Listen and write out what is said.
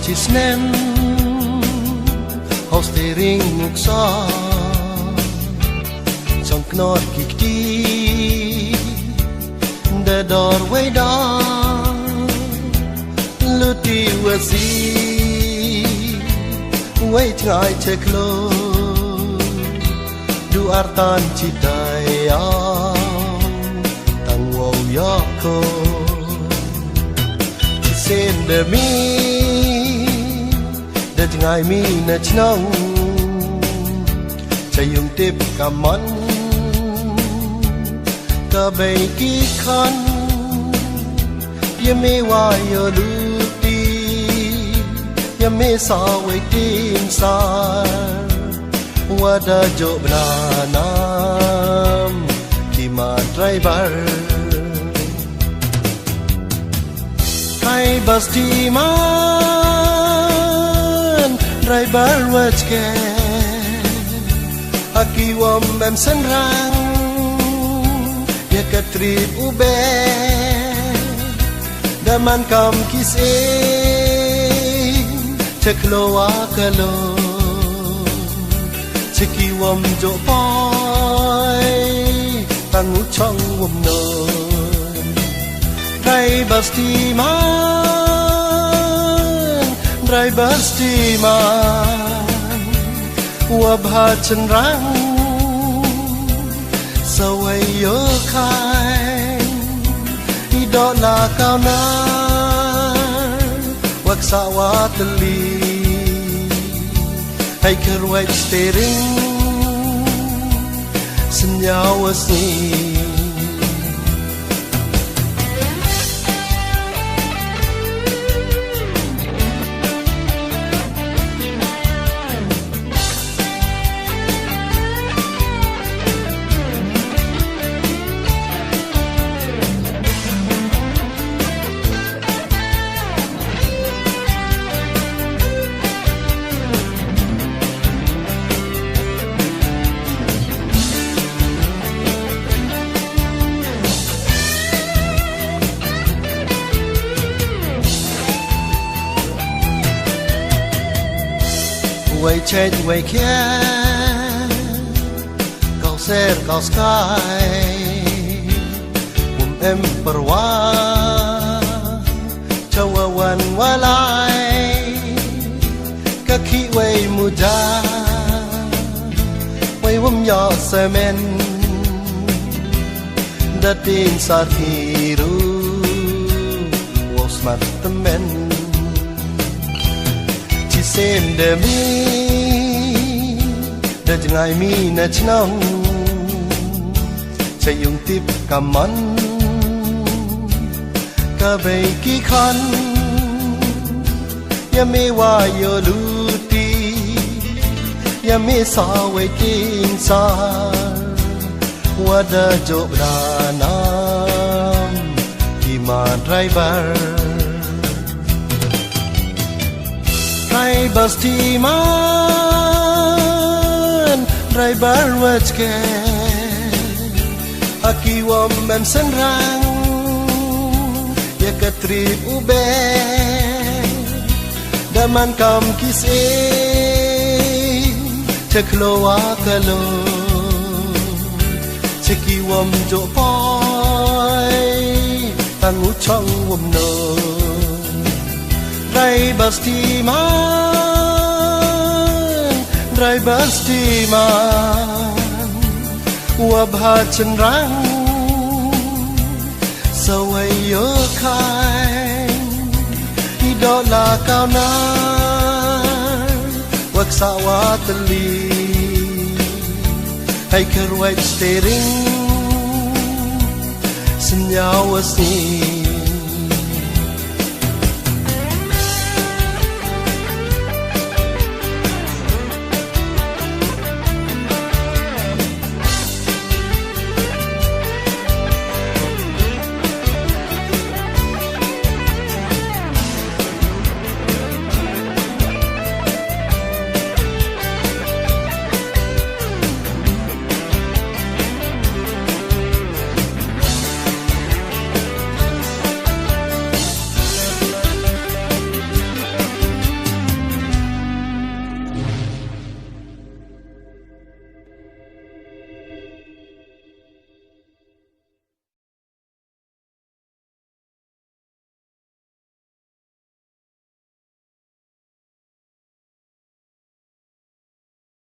cisnem Hos steering muksa Som knot kikti De dor weida Luti wasi Wait ngai ceklo Du artan cidaya Tang wow yako Sen demi De ngai mi na chnong Chayung tip kaman Ka bay ki khan Yame wa yo luti Yame sa wai tim sa Wada jo bananam Kima driver Hai basti man Driver wajke Aki wam bem senrang Ya katrip ube Daman kam kise Ceklo akalo Ceki wam jo pai Tangu chong wam no Driver steaman Driver steaman Wabha cenrang Sawai yo kai Idola kau na Waksa wateli Hai kerwait steering Senyawa sni Way change way can Kau set kau sky Em perwa Cawawan walai Kaki way muda Way yo semen Dating saat hiru Was mat temen Sen demi Da jangai mi na chnong Chayung tip kaman Ka bay ki khan Ya me wa yo luti Ya me sa we king sa Wada jo branam Kima driver Driver steaman Driver wajke Aki wam bem senrang Ya katrip ube Daman kam kise Ceklo akalo Ceki wam jo pai Tangu chong wam no Driver steaman Wabha cenrang Sawai yo kai Idola kau na Waksa wateli Hai kerwait steering Senyawa sni